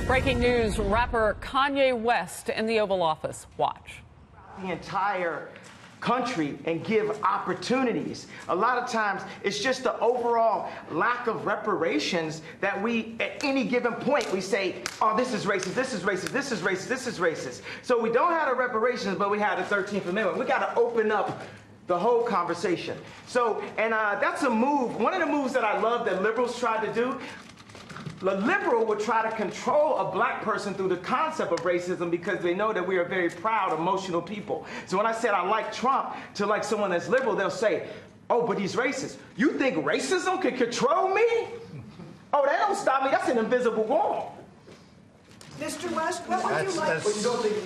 Breaking news, rapper Kanye West in the Oval Office. Watch. The entire country and give opportunities. A lot of times it's just the overall lack of reparations that we, at any given point, we say, oh, this is racist, this is racist, this is racist, this is racist. So we don't have the reparations, but we have the 13th Amendment. We got to open up the whole conversation. So, and that's a move, one of the moves that I love that liberals tried to do. The liberal would try to control a black person through the concept of racism because they know that we are very proud, emotional people. So when I said I like Trump to like someone that's liberal, they'll say, oh, but he's racist. You think racism can control me? Oh, that don't stop me. That's an invisible wall. Mr. West, what would you like? But you don't think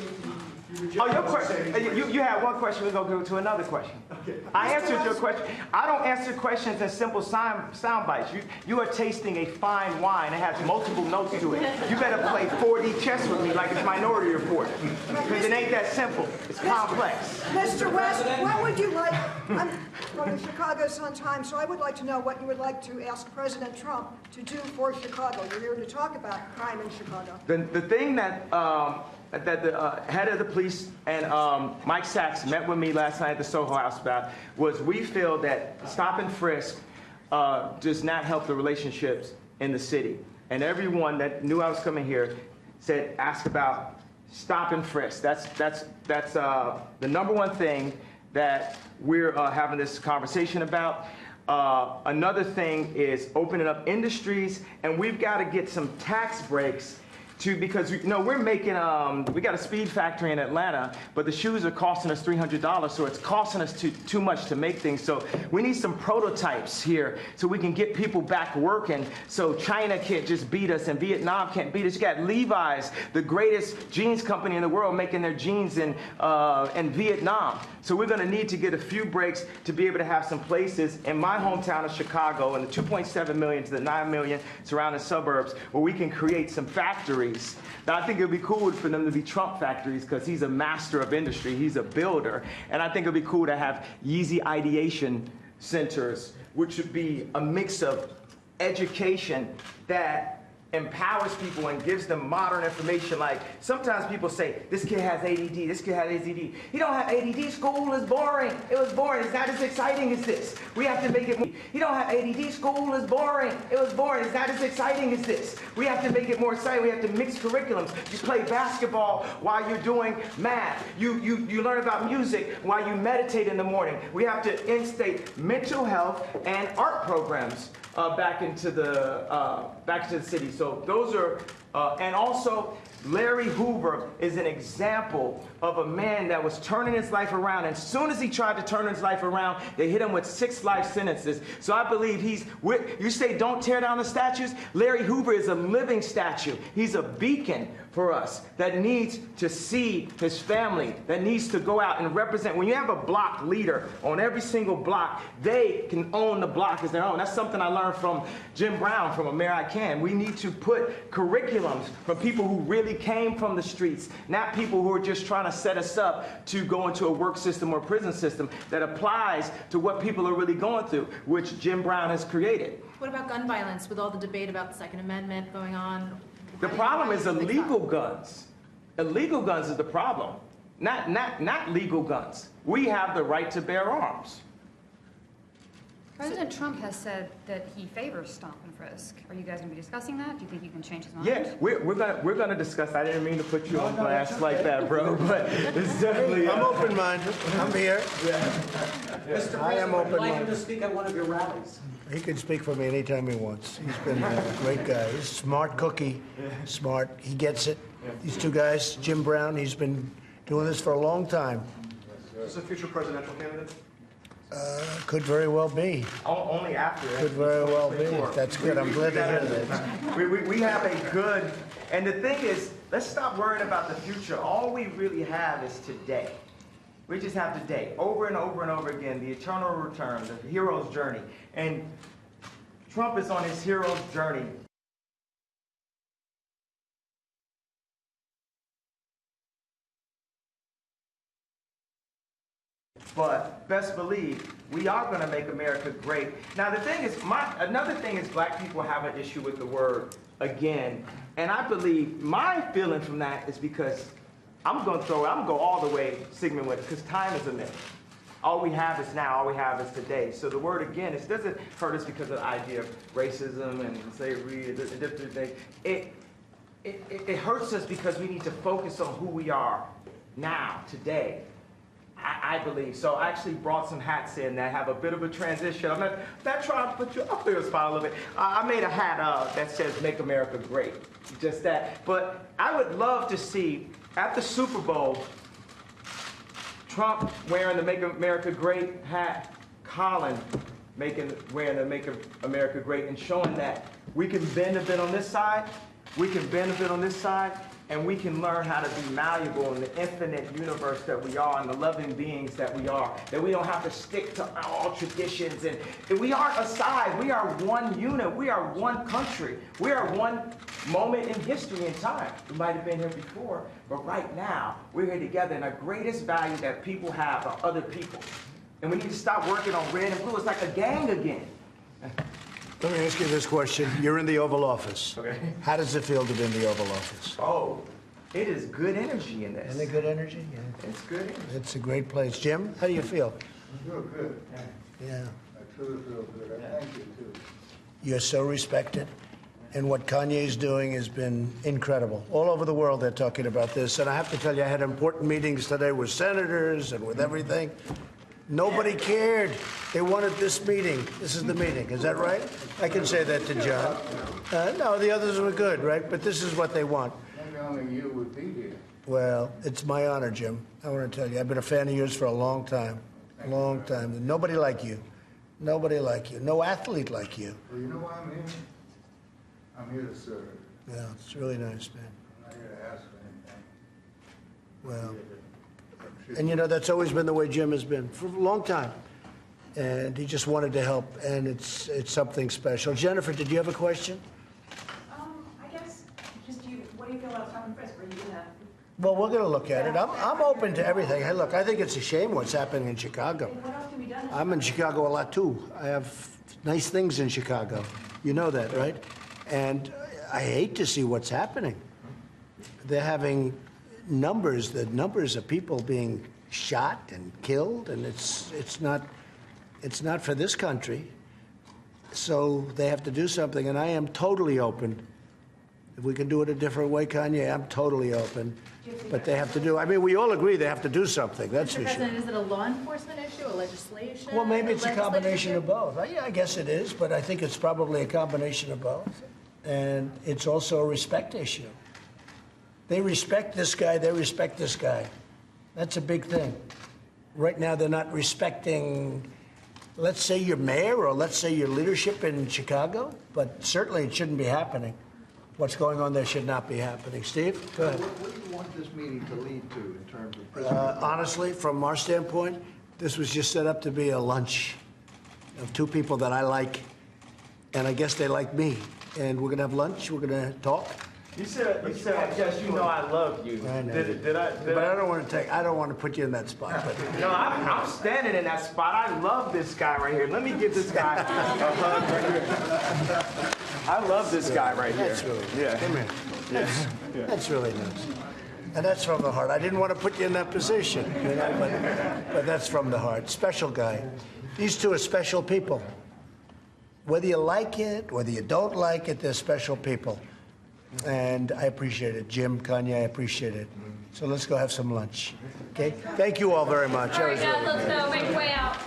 oh, your question. You had one question. We're going to go to another question. Okay. I answered your question. I don't answer questions in simple sound bites. You are tasting a fine wine. It has multiple notes to it. You better play 4D chess with me like it's Minority Report. Because it ain't that simple. It's complex. Mr. West, what would you like? I'm going to Chicago sometime, so I would like to know what you would like to ask President Trump to do for Chicago. We're here to talk about crime in Chicago. The thing that the head of the police and Mike Sachs met with me last night at the Soho House about was we feel that stop and frisk does not help the relationships in the city. And everyone that knew I was coming here said, ask about stop and frisk. That's the number one thing that we're having this conversation about. Another thing is opening up industries, and we've got to get some tax breaks because we're making we got a speed factory in Atlanta, but the shoes are costing us $300, so it's costing us too much to make things. So we need some prototypes here so we can get people back working. So China can't just beat us and Vietnam can't beat us. You got Levi's, the greatest jeans company in the world, making their jeans in Vietnam. So we're going to need to get a few breaks to be able to have some places in my hometown of Chicago and the 2.7 million to the 9 million surrounding suburbs where we can create some factories. Now, I think it would be cool for them to be Trump factories because he's a master of industry. He's a builder. And I think it would be cool to have Yeezy ideation centers, which would be a mix of education that empowers people and gives them modern information. Like sometimes people say, this kid has ADD, this kid has ADD. He don't have ADD, school is boring. It was boring, it's not as exciting as this. We have to make it more. You don't have ADD, school is boring. It was boring, it's not as exciting as this. We have to make it more exciting. We have to mix curriculums. You play basketball while you're doing math. You learn about music while you meditate in the morning. We have to instate mental health and art programs back into the city. So those are, and also Larry Hoover is an example of a man that was turning his life around. And as soon as he tried to turn his life around, they hit him with 6 life sentences. So I believe you say don't tear down the statues. Larry Hoover is a living statue. He's a beacon for us that needs to see his family, that needs to go out and represent. When you have a block leader on every single block, they can own the block as their own. That's something I learned from Jim Brown, from A Mayor I Can. We need to put curriculums from people who really came from the streets, not people who are just trying to set us up to go into a work system or prison system that applies to what people are really going through, which Jim Brown has created. What about gun violence with all the debate about the Second Amendment going on? The problem is illegal guns. Illegal guns is the problem, not legal guns. We have the right to bear arms. President Trump has said that he favors stop and frisk. Are you guys going to be discussing that? Do you think you can change his mind? Yeah, we're gonna discuss. I didn't mean to put you on blast like that, bro. But it's definitely. I'm open-minded. I'm here. Yeah. Mr. I am open-minded. Would you like him to speak at one of your rallies? He can speak for me anytime he wants. He's been a great guy. He's a smart cookie. Smart. He gets it. These two guys, Jim Brown, he's been doing this for a long time. Is this a future presidential candidate? Could very well be. Only after. Could very well be. That's good. I'm glad to hear that. We have a good, and the thing is, let's stop worrying about the future. All we really have is today. We just have today, over and over and over again, the eternal return, the hero's journey. And Trump is on his hero's journey. But best believe, we are going to make America great. Now the thing is, another thing is black people have an issue with the word again. And I believe my feeling from that is because I'm going to go all the way Sigmund with it, because time is a myth. All we have is now, all we have is today. So the word again, it doesn't hurt us because of the idea of racism and slavery and different things. It hurts us because we need to focus on who we are now, today. I believe. So I actually brought some hats in that have a bit of a transition. I'm not trying to put you up there on the spot a little bit. I made a hat that says Make America Great. Just that. But I would love to see, at the Super Bowl, Trump wearing the Make America Great hat, Colin wearing the Make America Great, and showing that we can bend a bit on this side, we can bend a bit on this side, and we can learn how to be malleable in the infinite universe that we are and the loving beings that we are. That we don't have to stick to all traditions. And we aren't a side. We are one unit. We are one country. We are one moment in history and time. We might have been here before, but right now, we're here together. And the greatest value that people have are other people. And we need to stop working on red and blue. It's like a gang again. Let me ask you this question. You're in the Oval Office. Okay. How does it feel to be in the Oval Office? Oh, it is good energy in this. Isn't it good energy? Yeah. It's good energy. It's a great place. Jim, how do you feel? I feel good. Yeah. I truly feel good. I thank you, too. You're so respected. And what Kanye's doing has been incredible. All over the world, they're talking about this. And I have to tell you, I had important meetings today with senators and with everything. Nobody cared. They wanted this meeting. This is the meeting. Is that right? I can say that to John. No, the others were good, right? But this is what they want. Maybe only you would be here. Well, it's my honor, Jim. I want to tell you, I've been a fan of yours for a long time. A long time. Nobody like you. Nobody like you. No athlete like you. Well, you know why I'm here? I'm here to serve. Yeah, it's really nice, man. I'm not here to ask for anything. Well, and you know, that's always been the way Jim has been for a long time. And he just wanted to help, and it's something special. Jennifer, did you have a question? I guess, what do you feel about Tom and Frisk? Are you gonna? Well, we're going to look at it. I'm open to everything. Hey, look, I think it's a shame what's happening in Chicago. What else can be done? I'm in Chicago a lot, too. I have nice things in Chicago. You know that, right? And I hate to see what's happening. They're having the numbers of people being shot and killed, and it's not for this country. So they have to do something, and I am totally open. If we can do it a different way, Kanye, I'm totally open. But they have to do, I mean, we all agree they have to do something, that's Mr. for President, sure. is it a law enforcement issue, a legislation? Well, maybe it's a combination legislative of both. Yeah, I guess it is, but I think it's probably a combination of both. And it's also a respect issue. They respect this guy, they respect this guy. That's a big thing. Right now, they're not respecting, let's say, your mayor or let's say your leadership in Chicago, but certainly it shouldn't be happening. What's going on there should not be happening. Steve, go ahead. What do you want this meeting to lead to in terms of prison? Honestly, from our standpoint, this was just set up to be a lunch of two people that I like, and I guess they like me. And we're going to have lunch, we're going to talk. You said, yes, you know I love you. I know. Did I? But I don't want to put you in that spot. But No, I'm standing in that spot. I love this guy right here. Let me give this guy a hug right here. I love this guy right here. that's really nice. Yeah. Come here. That's really nice. And that's from the heart. I didn't want to put you in that position, you know, but that's from the heart. Special guy. These two are special people. Whether you like it, whether you don't like it, they're special people. And I appreciate it. Jim, Kanye, I appreciate it. So let's go have some lunch. Okay? Thank you all very much. All right, guys, let's go. Make your way out.